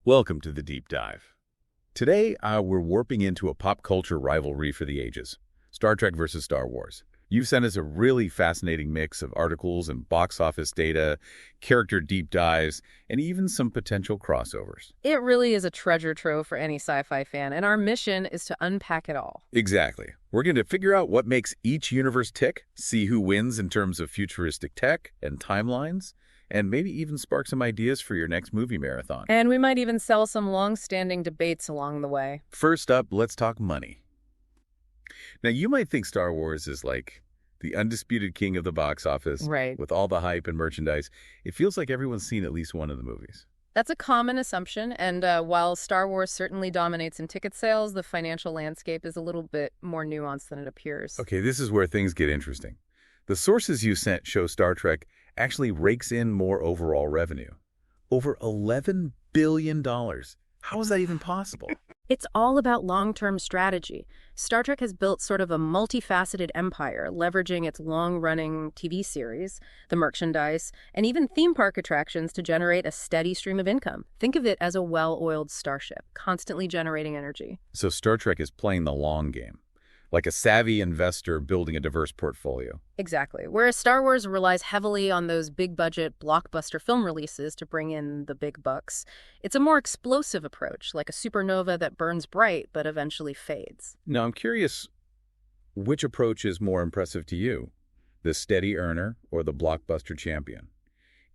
Welcome to the Deep Dive. Today, we're warping into a pop culture rivalry for the ages, Star Trek versus Star Wars. You've sent us a really fascinating mix of articles and box office data, character deep dives, and even some potential crossovers. It really is a treasure trove for any sci-fi fan, and our mission is to unpack it all. Exactly. We're going to figure out what makes each universe tick, see who wins in terms of futuristic tech and timelines, and maybe even spark some ideas for your next movie marathon. And we might even sell some long-standing debates along the way. First up, let's talk money. Now, you might think Star Wars is like the undisputed king of the box office, Right. with all the hype and merchandise. It feels like everyone's seen at least one of the movies. That's a common assumption, and while Star Wars certainly dominates in ticket sales, the financial landscape is a little bit more nuanced than it appears. Okay, this is where things get interesting. The sources you sent show Star Trek actually rakes in more overall revenue. Over $11 billion. How is that even possible? It's all about long-term strategy. Star Trek has built sort of a multifaceted empire, leveraging its long-running TV series, the merchandise, and even theme park attractions to generate a steady stream of income. Think of it as a well-oiled starship, constantly generating energy. So Star Trek is playing the long game, like a savvy investor building a diverse portfolio. Exactly. Whereas Star Wars relies heavily on those big-budget blockbuster film releases to bring in the big bucks, it's a more explosive approach, like a supernova that burns bright but eventually fades. Now, I'm curious, which approach is more impressive to you? The steady earner or the blockbuster champion?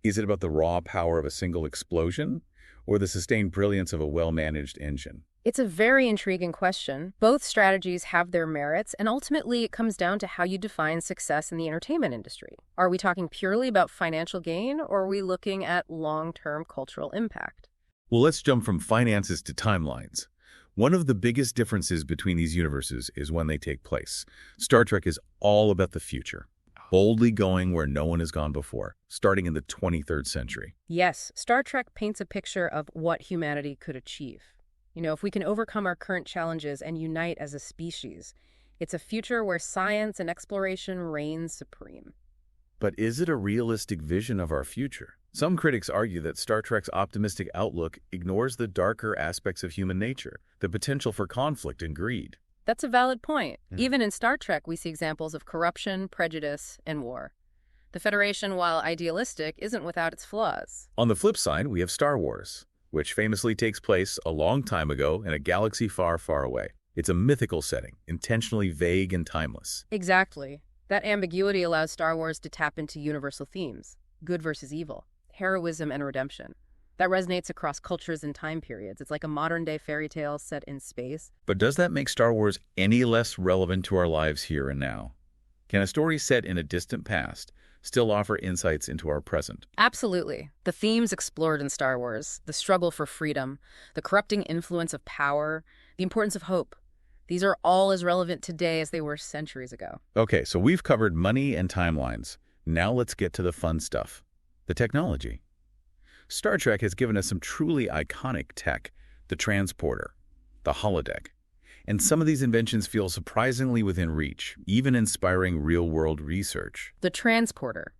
Is it about the raw power of a single explosion or the sustained brilliance of a well-managed engine? It's a very intriguing question. Both strategies have their merits, and ultimately it comes down to how you define success in the entertainment industry. Are we talking purely about financial gain, or are we looking at long-term cultural impact? Well, let's jump from finances to timelines. One of the biggest differences between these universes is when they take place. Star Trek is all about the future, boldly going where no one has gone before, starting in the 23rd century. Yes, Star Trek paints a picture of what humanity could achieve. You know, if we can overcome our current challenges and unite as a species, it's a future where science and exploration reign supreme. But is it a realistic vision of our future? Some critics argue that Star Trek's optimistic outlook ignores the darker aspects of human nature, the potential for conflict and greed. That's a valid point. Even in Star Trek, we see examples of corruption, prejudice, and war. The Federation, while idealistic, isn't without its flaws. On the flip side, we have Star Wars, which famously takes place a long time ago in a galaxy far, far away. It's a mythical setting, intentionally vague and timeless. Exactly. That ambiguity allows Star Wars to tap into universal themes: good versus evil, heroism and redemption. That resonates across cultures and time periods. It's like a modern-day fairy tale set in space. But does that make Star Wars any less relevant to our lives here and now? Can a story set in a distant past still offer insights into our present? Absolutely. The themes explored in Star Wars, the struggle for freedom, the corrupting influence of power, the importance of hope, these are all as relevant today as they were centuries ago. Okay, so we've covered money and timelines. Now let's get to the fun stuff, the technology. Star Trek has given us some truly iconic tech, the transporter, the holodeck. And some of these inventions feel surprisingly within reach, even inspiring real-world research. The transporter.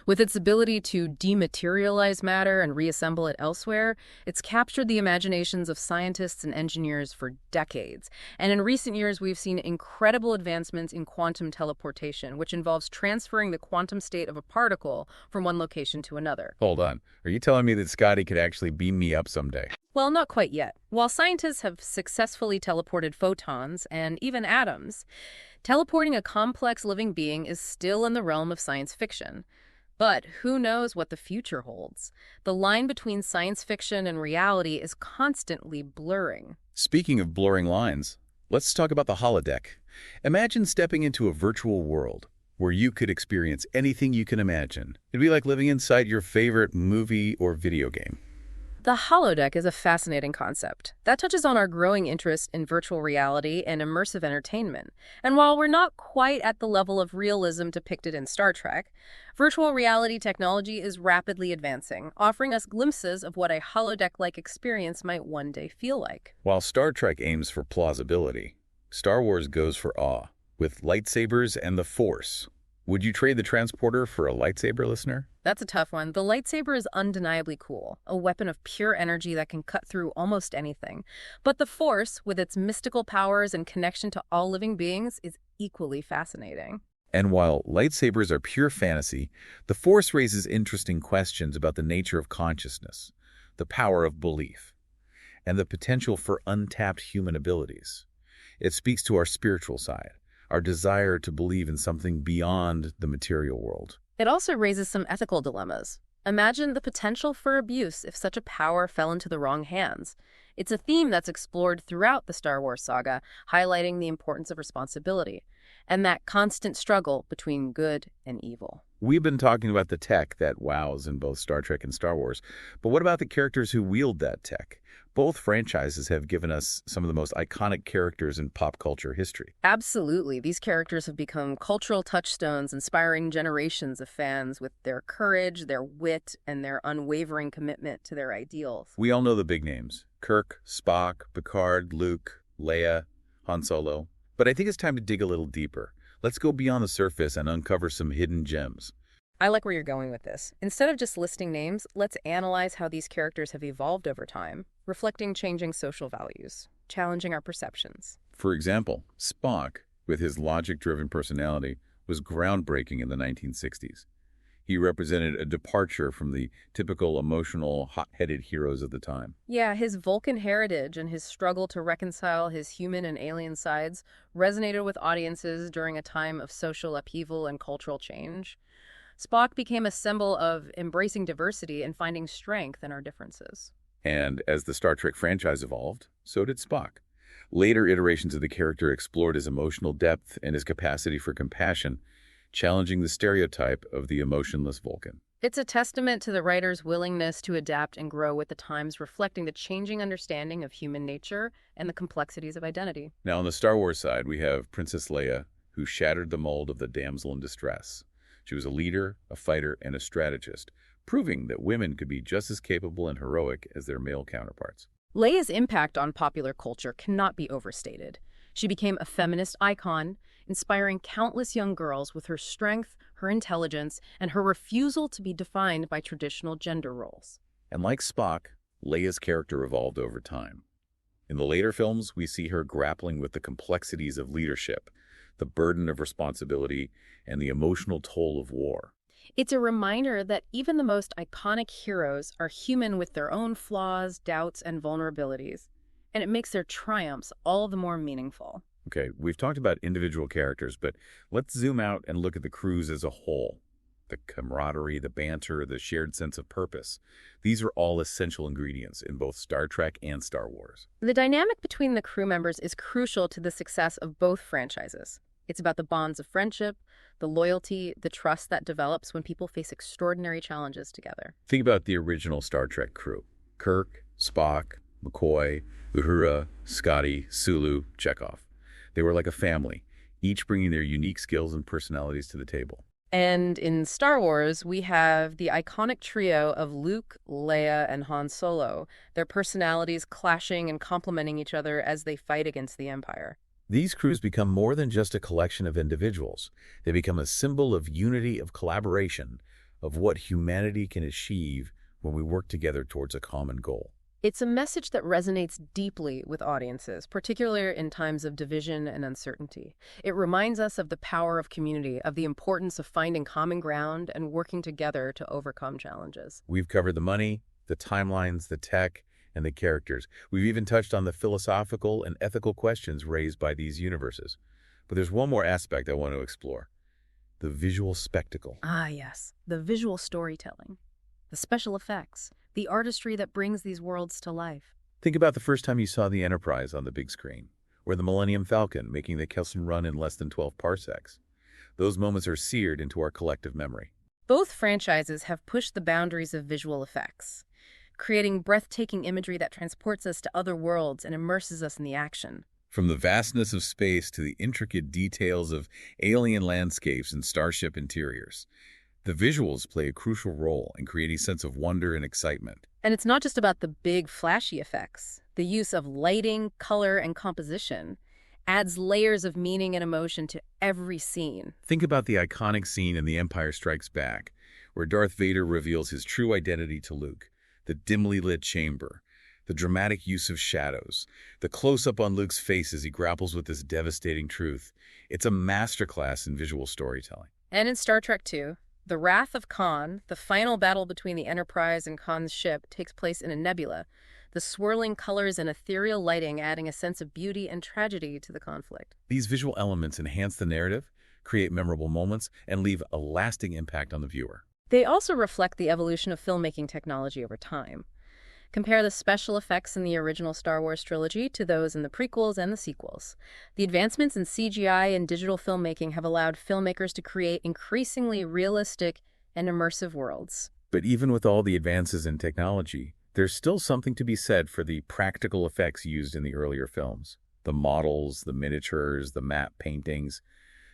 With its ability to dematerialize matter and reassemble it elsewhere, it's captured the imaginations of scientists and engineers for decades. And in recent years, we've seen incredible advancements in quantum teleportation, which involves transferring the quantum state of a particle from one location to another. Hold on. Are you telling me that Scotty could actually beam me up someday? Well, not quite yet. While scientists have successfully teleported photons and even atoms, teleporting a complex living being is still in the realm of science fiction. But who knows what the future holds? The line between science fiction and reality is constantly blurring. Speaking of blurring lines, let's talk about the holodeck. Imagine stepping into a virtual world where you could experience anything you can imagine. It'd be like living inside your favorite movie or video game. The holodeck is a fascinating concept that touches on our growing interest in virtual reality and immersive entertainment. And while we're not quite at the level of realism depicted in Star Trek, virtual reality technology is rapidly advancing, offering us glimpses of what a holodeck-like experience might one day feel like. While Star Trek aims for plausibility, Star Wars goes for awe, with lightsabers and the Force. Would you trade the transporter for a lightsaber, listener? That's a tough one. The lightsaber is undeniably cool, a weapon of pure energy that can cut through almost anything. But the Force, with its mystical powers and connection to all living beings, is equally fascinating. And while lightsabers are pure fantasy, the Force raises interesting questions about the nature of consciousness, the power of belief, and the potential for untapped human abilities. It speaks to our spiritual side, our desire to believe in something beyond the material world. It also raises some ethical dilemmas. Imagine the potential for abuse if such a power fell into the wrong hands. It's a theme that's explored throughout the Star Wars saga, highlighting the importance of responsibility and that constant struggle between good and evil. We've been talking about the tech that wows in both Star Trek and Star Wars, but what about the characters who wield that tech? Both franchises have given us some of the most iconic characters in pop culture history. Absolutely. These characters have become cultural touchstones, inspiring generations of fans with their courage, their wit, and their unwavering commitment to their ideals. We all know the big names: Kirk, Spock, Picard, Luke, Leia, Han Solo. But I think it's time to dig a little deeper. Let's go beyond the surface and uncover some hidden gems. I like where you're going with this. Instead of just listing names, let's analyze how these characters have evolved over time, reflecting changing social values, challenging our perceptions. For example, Spock, with his logic-driven personality, was groundbreaking in the 1960s. He represented a departure from the typical emotional, hot-headed heroes of the time. Yeah, his Vulcan heritage and his struggle to reconcile his human and alien sides resonated with audiences during a time of social upheaval and cultural change. Spock became a symbol of embracing diversity and finding strength in our differences. And as the Star Trek franchise evolved, so did Spock. Later iterations of the character explored his emotional depth and his capacity for compassion, challenging the stereotype of the emotionless Vulcan. It's a testament to the writer's willingness to adapt and grow with the times, reflecting the changing understanding of human nature and the complexities of identity. Now, on the Star Wars side, we have Princess Leia, who shattered the mold of the damsel in distress. She was a leader, a fighter, and a strategist, proving that women could be just as capable and heroic as their male counterparts. Leia's impact on popular culture cannot be overstated. She became a feminist icon, inspiring countless young girls with her strength, her intelligence, and her refusal to be defined by traditional gender roles. And like Spock, Leia's character evolved over time. In the later films, we see her grappling with the complexities of leadership, the burden of responsibility, and the emotional toll of war. It's a reminder that even the most iconic heroes are human with their own flaws, doubts, and vulnerabilities, and it makes their triumphs all the more meaningful. Okay, we've talked about individual characters, but let's zoom out and look at the crews as a whole. The camaraderie, the banter, the shared sense of purpose. These are all essential ingredients in both Star Trek and Star Wars. The dynamic between the crew members is crucial to the success of both franchises. It's about the bonds of friendship, the loyalty, the trust that develops when people face extraordinary challenges together. Think about the original Star Trek crew: Kirk, Spock, McCoy, Uhura, Scotty, Sulu, Chekhov. They were like a family, each bringing their unique skills and personalities to the table. And in Star Wars, we have the iconic trio of Luke, Leia, and Han Solo, their personalities clashing and complementing each other as they fight against the Empire. These crews become more than just a collection of individuals. They become a symbol of unity, of collaboration, of what humanity can achieve when we work together towards a common goal. It's a message that resonates deeply with audiences, particularly in times of division and uncertainty. It reminds us of the power of community, of the importance of finding common ground and working together to overcome challenges. We've covered the money, the timelines, the tech, and the characters. We've even touched on the philosophical and ethical questions raised by these universes. But there's one more aspect I want to explore: the visual spectacle. Ah, yes, the visual storytelling, the special effects, the artistry that brings these worlds to life. Think about the first time you saw the Enterprise on the big screen, or the Millennium Falcon making the Kelson run in less than 12 parsecs. Those moments are seared into our collective memory. Both franchises have pushed the boundaries of visual effects, creating breathtaking imagery that transports us to other worlds and immerses us in the action. From the vastness of space to the intricate details of alien landscapes and starship interiors, the visuals play a crucial role in creating a sense of wonder and excitement. And it's not just about the big, flashy effects. The use of lighting, color, and composition adds layers of meaning and emotion to every scene. Think about the iconic scene in The Empire Strikes Back, where Darth Vader reveals his true identity to Luke. The dimly lit chamber, the dramatic use of shadows, the close-up on Luke's face as he grapples with this devastating truth. It's a masterclass in visual storytelling. And in Star Trek II, the Wrath of Khan, the final battle between the Enterprise and Khan's ship, takes place in a nebula, the swirling colors and ethereal lighting adding a sense of beauty and tragedy to the conflict. These visual elements enhance the narrative, create memorable moments, and leave a lasting impact on the viewer. They also reflect the evolution of filmmaking technology over time. Compare the special effects in the original Star Wars trilogy to those in the prequels and the sequels. The advancements in CGI and digital filmmaking have allowed filmmakers to create increasingly realistic and immersive worlds. But even with all the advances in technology, there's still something to be said for the practical effects used in the earlier films. The models, the miniatures, the matte paintings,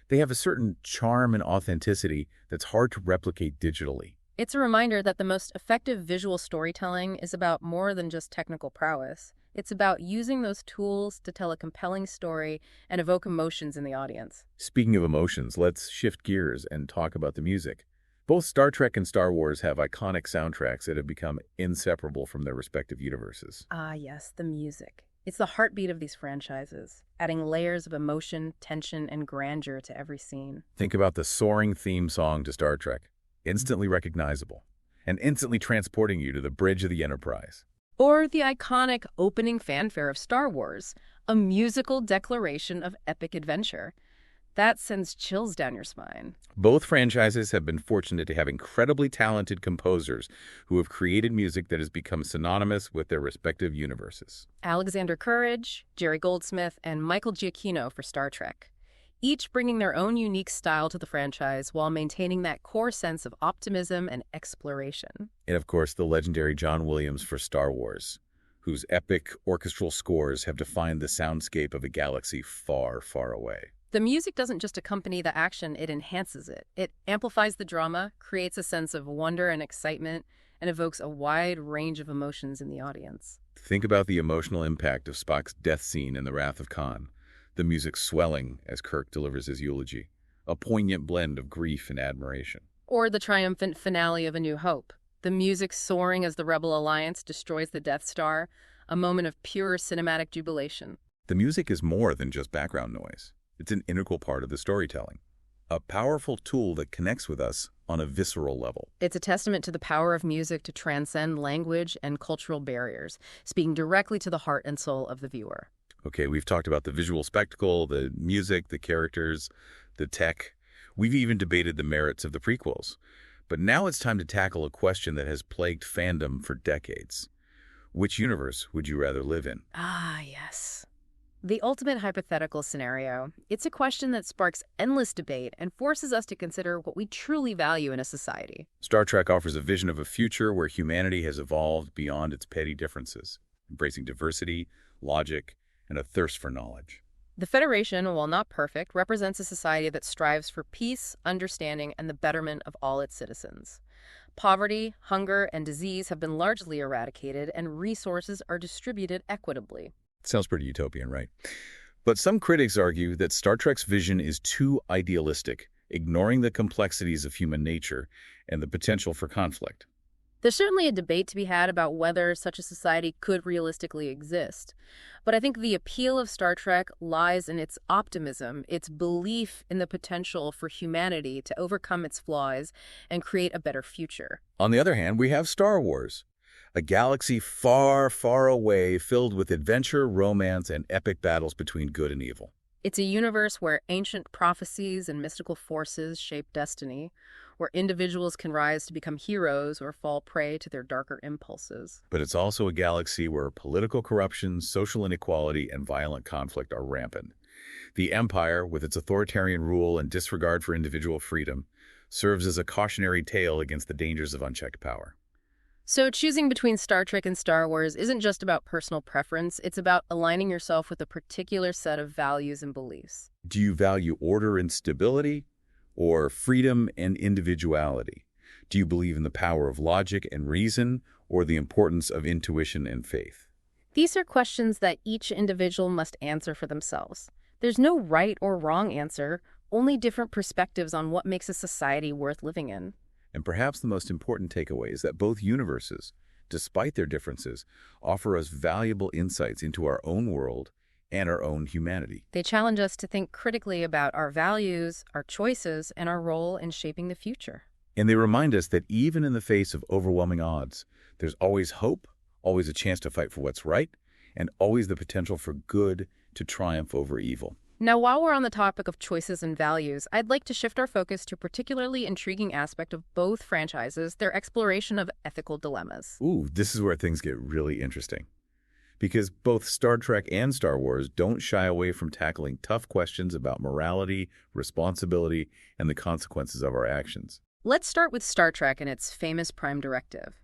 they have a certain charm and authenticity that's hard to replicate digitally. It's a reminder that the most effective visual storytelling is about more than just technical prowess. It's about using those tools to tell a compelling story and evoke emotions in the audience. Speaking of emotions, let's shift gears and talk about the music. Both Star Trek and Star Wars have iconic soundtracks that have become inseparable from their respective universes. Ah, yes, the music. It's the heartbeat of these franchises, adding layers of emotion, tension, and grandeur to every scene. Think about the soaring theme song to Star Trek, instantly recognizable, and instantly transporting you to the bridge of the Enterprise. Or the iconic opening fanfare of Star Wars, a musical declaration of epic adventure. That sends chills down your spine. Both franchises have been fortunate to have incredibly talented composers who have created music that has become synonymous with their respective universes. Alexander Courage, Jerry Goldsmith, and Michael Giacchino for Star Trek, each bringing their own unique style to the franchise while maintaining that core sense of optimism and exploration. And of course, the legendary John Williams for Star Wars, whose epic orchestral scores have defined the soundscape of a galaxy far, far away. The music doesn't just accompany the action, it enhances it. It amplifies the drama, creates a sense of wonder and excitement, and evokes a wide range of emotions in the audience. Think about the emotional impact of Spock's death scene in The Wrath of Khan, the music swelling as Kirk delivers his eulogy, a poignant blend of grief and admiration. Or the triumphant finale of A New Hope, the music soaring as the Rebel Alliance destroys the Death Star, a moment of pure cinematic jubilation. The music is more than just background noise. It's an integral part of the storytelling, a powerful tool that connects with us on a visceral level. It's a testament to the power of music to transcend language and cultural barriers, speaking directly to the heart and soul of the viewer. Okay, we've talked about the visual spectacle, the music, the characters, the tech. We've even debated the merits of the prequels. But now it's time to tackle a question that has plagued fandom for decades. Which universe would you rather live in? Ah, yes. The ultimate hypothetical scenario. It's a question that sparks endless debate and forces us to consider what we truly value in a society. Star Trek offers a vision of a future where humanity has evolved beyond its petty differences, embracing diversity, logic, and a thirst for knowledge. The Federation, while not perfect, represents a society that strives for peace, understanding, and the betterment of all its citizens. Poverty, hunger, and disease have been largely eradicated, and resources are distributed equitably. Sounds pretty utopian, right? But some critics argue that Star Trek's vision is too idealistic, ignoring the complexities of human nature and the potential for conflict. There's certainly a debate to be had about whether such a society could realistically exist. But I think the appeal of Star Trek lies in its optimism, its belief in the potential for humanity to overcome its flaws and create a better future. On the other hand, we have Star Wars, a galaxy far, far away filled with adventure, romance, and epic battles between good and evil. It's a universe where ancient prophecies and mystical forces shape destiny, where individuals can rise to become heroes or fall prey to their darker impulses. But it's also a galaxy where political corruption, social inequality, and violent conflict are rampant. The Empire, with its authoritarian rule and disregard for individual freedom, serves as a cautionary tale against the dangers of unchecked power. So choosing between Star Trek and Star Wars isn't just about personal preference, it's about aligning yourself with a particular set of values and beliefs. Do you value order and stability, or freedom and individuality? Do you believe in the power of logic and reason, or the importance of intuition and faith? These are questions that each individual must answer for themselves. There's no right or wrong answer, only different perspectives on what makes a society worth living in. And perhaps the most important takeaway is that both universes, despite their differences, offer us valuable insights into our own world and our own humanity. They challenge us to think critically about our values, our choices, and our role in shaping the future. And they remind us that even in the face of overwhelming odds, there's always hope, always a chance to fight for what's right, and always the potential for good to triumph over evil. Now, while we're on the topic of choices and values, I'd like to shift our focus to a particularly intriguing aspect of both franchises, their exploration of ethical dilemmas. Ooh, this is where things get really interesting. Because both Star Trek and Star Wars don't shy away from tackling tough questions about morality, responsibility, and the consequences of our actions. Let's start with Star Trek and its famous Prime Directive,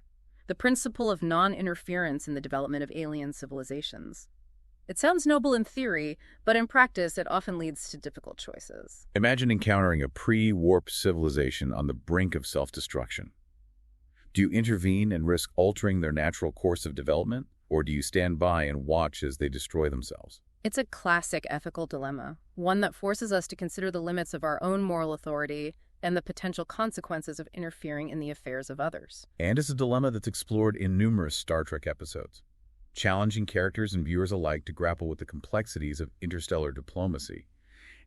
the principle of non-interference in the development of alien civilizations. It sounds noble in theory, but in practice it often leads to difficult choices. Imagine encountering a pre-warp civilization on the brink of self-destruction. Do you intervene and risk altering their natural course of development, or do you stand by and watch as they destroy themselves? It's a classic ethical dilemma, one that forces us to consider the limits of our own moral authority and the potential consequences of interfering in the affairs of others. And it's a dilemma that's explored in numerous Star Trek episodes, challenging characters and viewers alike to grapple with the complexities of interstellar diplomacy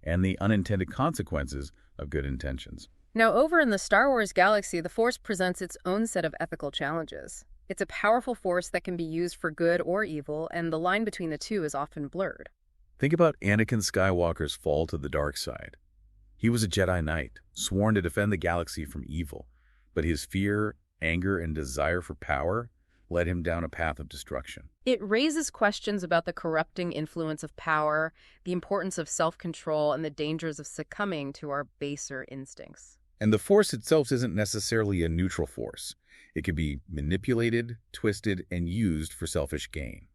and the unintended consequences of good intentions. Now, over in the Star Wars galaxy, the Force presents its own set of ethical challenges. It's a powerful force that can be used for good or evil, and the line between the two is often blurred. Think about Anakin Skywalker's fall to the dark side. He was a Jedi Knight, sworn to defend the galaxy from evil, but his fear, anger, and desire for power led him down a path of destruction. It raises questions about the corrupting influence of power, the importance of self-control, and the dangers of succumbing to our baser instincts. And the Force itself isn't necessarily a neutral force. It can be manipulated, twisted, and used for selfish gain.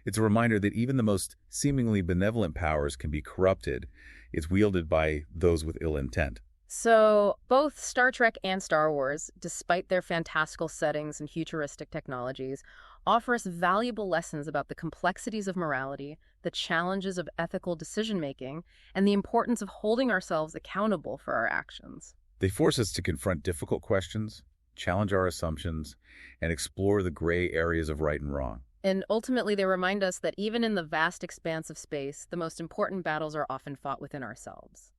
It's a reminder that even the most seemingly benevolent powers can be corrupted. It's wielded by those with ill intent. So, both Star Trek and Star Wars, despite their fantastical settings and futuristic technologies, offer us valuable lessons about the complexities of morality, the challenges of ethical decision-making, and the importance of holding ourselves accountable for our actions. They force us to confront difficult questions, challenge our assumptions, and explore the gray areas of right and wrong. And ultimately, they remind us that even in the vast expanse of space, the most important battles are often fought within ourselves.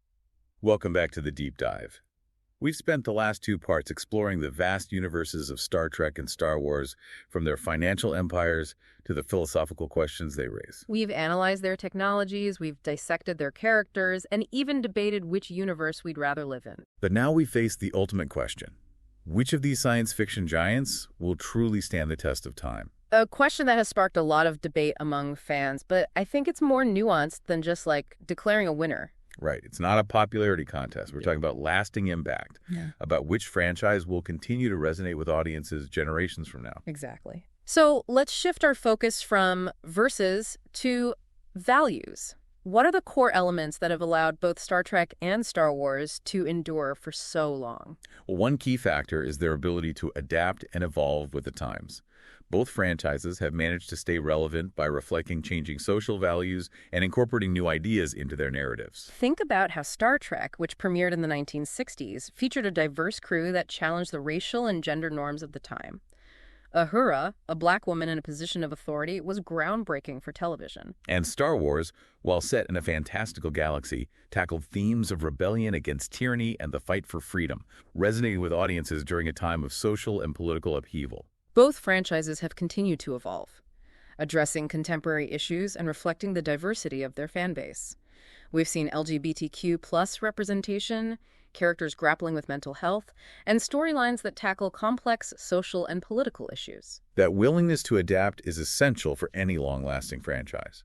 Welcome back to the Deep Dive. We've spent the last two parts exploring the vast universes of Star Trek and Star Wars, from their financial empires to the philosophical questions they raise. We've analyzed their technologies, we've dissected their characters, and even debated which universe we'd rather live in. But now we face the ultimate question. Which of these science fiction giants will truly stand the test of time? A question that has sparked a lot of debate among fans, but I think it's more nuanced than just like declaring a winner. Right. It's not a popularity contest. We're talking about lasting impact, about which franchise will continue to resonate with audiences generations from now. Exactly. So let's shift our focus from versus to values. What are the core elements that have allowed both Star Trek and Star Wars to endure for so long? Well, one key factor is their ability to adapt and evolve with the times. Both franchises have managed to stay relevant by reflecting changing social values and incorporating new ideas into their narratives. Think about how Star Trek, which premiered in the 1960s, featured a diverse crew that challenged the racial and gender norms of the time. Uhura, a black woman in a position of authority, was groundbreaking for television. And Star Wars, while set in a fantastical galaxy, tackled themes of rebellion against tyranny and the fight for freedom, resonating with audiences during a time of social and political upheaval. Both franchises have continued to evolve, addressing contemporary issues and reflecting the diversity of their fan base. We've seen LGBTQ+ representation, characters grappling with mental health, and storylines that tackle complex social and political issues. That willingness to adapt is essential for any long-lasting franchise.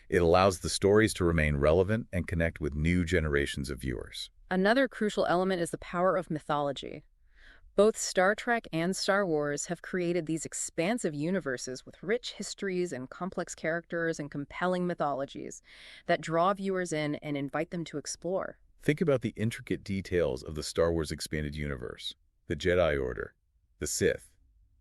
It allows the stories to remain relevant and connect with new generations of viewers. Another crucial element is the power of mythology. Both Star Trek and Star Wars have created these expansive universes with rich histories and complex characters and compelling mythologies that draw viewers in and invite them to explore. Think about the intricate details of the Star Wars expanded universe. The Jedi Order, the Sith,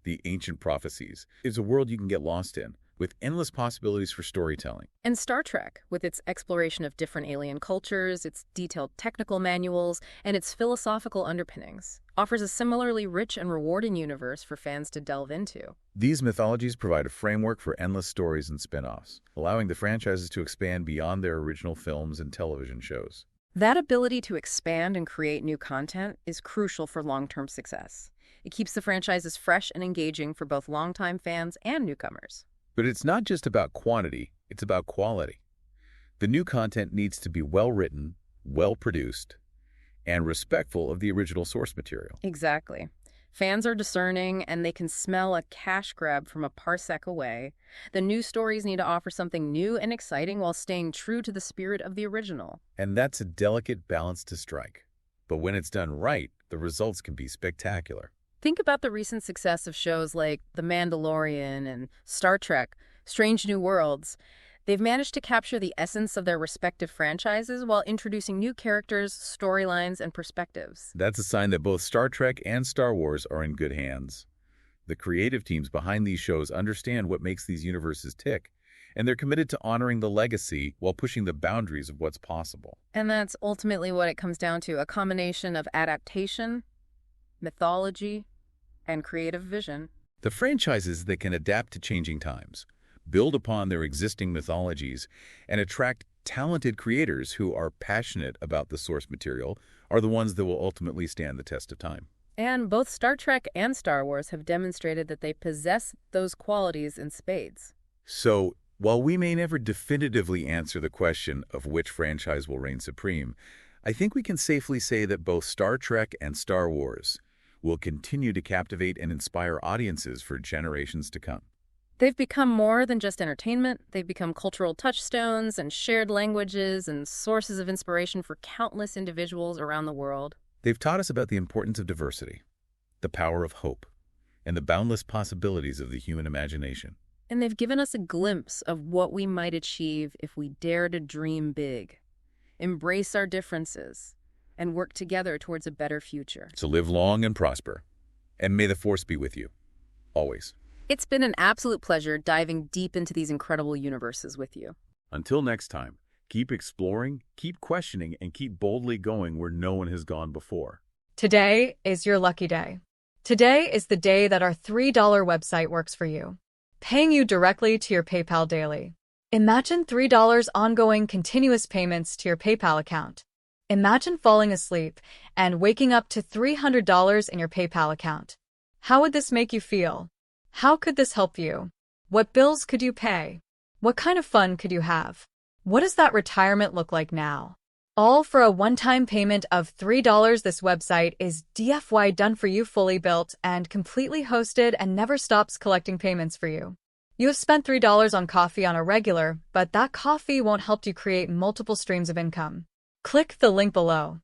the ancient prophecies. It's a world you can get lost in, with endless possibilities for storytelling. And Star Trek, with its exploration of different alien cultures, its detailed technical manuals, and its philosophical underpinnings, offers a similarly rich and rewarding universe for fans to delve into. These mythologies provide a framework for endless stories and spin-offs, allowing the franchises to expand beyond their original films and television shows. That ability to expand and create new content is crucial for long-term success. It keeps the franchises fresh and engaging for both longtime fans and newcomers. But it's not just about quantity, it's about quality. The new content needs to be well-written, well-produced, and respectful of the original source material. Exactly. Fans are discerning, and they can smell a cash grab from a parsec away. The new stories need to offer something new and exciting while staying true to the spirit of the original. And that's a delicate balance to strike. But when it's done right, the results can be spectacular. Think about the recent success of shows like The Mandalorian and Star Trek, Strange New Worlds. They've managed to capture the essence of their respective franchises while introducing new characters, storylines, and perspectives. That's a sign that both Star Trek and Star Wars are in good hands. The creative teams behind these shows understand what makes these universes tick, and they're committed to honoring the legacy while pushing the boundaries of what's possible. And that's ultimately what it comes down to, a combination of adaptation, mythology, and creative vision. The franchises that can adapt to changing times, build upon their existing mythologies, and attract talented creators who are passionate about the source material are the ones that will ultimately stand the test of time. And both Star Trek and Star Wars have demonstrated that they possess those qualities in spades. So, while we may never definitively answer the question of which franchise will reign supreme, I think we can safely say that both Star Trek and Star Wars will continue to captivate and inspire audiences for generations to come. They've become more than just entertainment. They've become cultural touchstones and shared languages and sources of inspiration for countless individuals around the world. They've taught us about the importance of diversity, the power of hope, and the boundless possibilities of the human imagination. And they've given us a glimpse of what we might achieve if we dare to dream big, embrace our differences, and work together towards a better future. So live long and prosper, and may the Force be with you, always. It's been an absolute pleasure diving deep into these incredible universes with you. Until next time, keep exploring, keep questioning, and keep boldly going where no one has gone before. Today is your lucky day. Today is the day that our $3 website works for you, paying you directly to your PayPal daily. Imagine $3 ongoing continuous payments to your PayPal account. Imagine falling asleep and waking up to $300 in your PayPal account. How would this make you feel? How could this help you? What bills could you pay? What kind of fun could you have? What does that retirement look like now? All for a one-time payment of $3. This website is DFY done for you, fully built and completely hosted, and never stops collecting payments for you. You have spent $3 on coffee on a regular, but that coffee won't help you create multiple streams of income. Click the link below.